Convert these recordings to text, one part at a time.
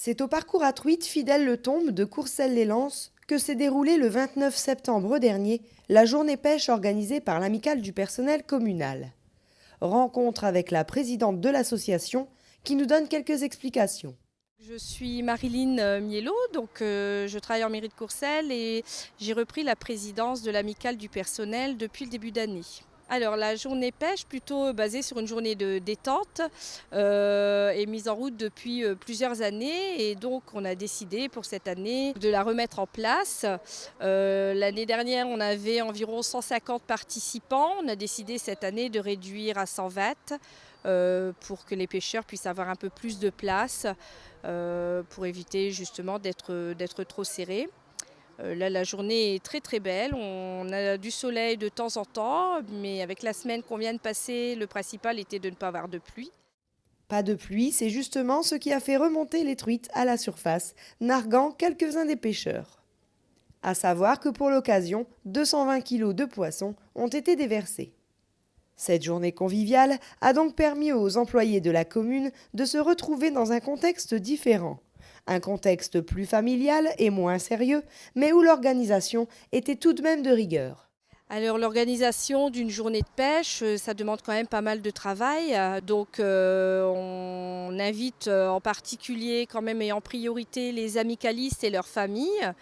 C'est au parcours à truites fidèle-le-Tombe de Courcelles-les-Lances que s'est déroulée le 29 septembre dernier la journée pêche organisée par l'Amicale du personnel communal. Rencontre avec la présidente de l'association qui nous donne quelques explications. Je suis Marilyn Miellot, je travaille en mairie de Courcelles et j'ai repris la présidence de l'Amicale du personnel depuis le début d'année. Alors la journée pêche, plutôt basée sur une journée de détente, est mise en route depuis plusieurs années et donc on a décidé pour cette année de la remettre en place. L'année dernière on avait environ 150 participants, on a décidé cette année de réduire à 120 pour que les pêcheurs puissent avoir un peu plus de place pour éviter justement d'être trop serrés. Là, la journée est très très belle, on a du soleil de temps en temps, mais avec la semaine qu'on vient de passer, le principal était de ne pas avoir de pluie. Pas de pluie, c'est justement ce qui a fait remonter les truites à la surface, narguant quelques-uns des pêcheurs. À savoir que pour l'occasion, 220 kilos de poissons ont été déversés. Cette journée conviviale a donc permis aux employés de la commune de se retrouver dans un contexte différent. Un contexte plus familial et moins sérieux, mais où l'organisation était tout de même de rigueur. Alors l'organisation d'une journée de pêche, ça demande quand même pas mal de travail. On invite en particulier quand même et en priorité les amicalistes et leurs familles.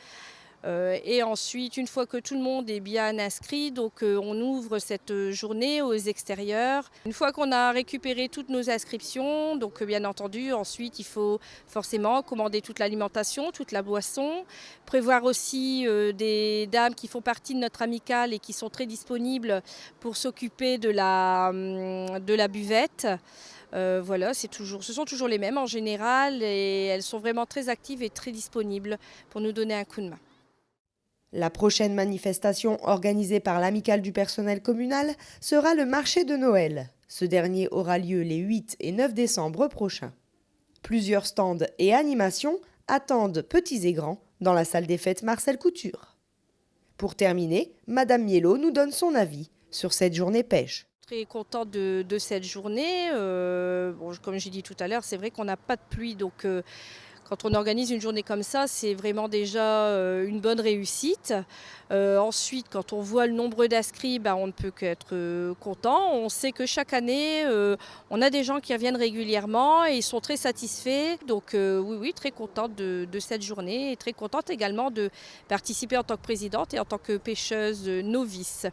Et ensuite, une fois que tout le monde est bien inscrit, on ouvre cette journée aux extérieurs. Une fois qu'on a récupéré toutes nos inscriptions, bien entendu, ensuite il faut forcément commander toute l'alimentation, toute la boisson, prévoir aussi des dames qui font partie de notre amicale et qui sont très disponibles pour s'occuper de la buvette. Voilà, ce sont toujours les mêmes en général et elles sont vraiment très actives et très disponibles pour nous donner un coup de main. La prochaine manifestation organisée par l'Amicale du personnel communal sera le marché de Noël. Ce dernier aura lieu les 8 et 9 décembre prochains. Plusieurs stands et animations attendent petits et grands dans la salle des fêtes Marcel Couture. Pour terminer, Madame Miellot nous donne son avis sur cette journée pêche. Très contente de cette journée. Comme j'ai dit tout à l'heure, c'est vrai qu'on n'a pas de pluie, quand on organise une journée comme ça, c'est vraiment déjà une bonne réussite. Ensuite, quand on voit le nombre d'inscrits, on ne peut qu'être content. On sait que chaque année, on a des gens qui reviennent régulièrement et ils sont très satisfaits. Oui, très contente de cette journée et très contente également de participer en tant que présidente et en tant que pêcheuse novice.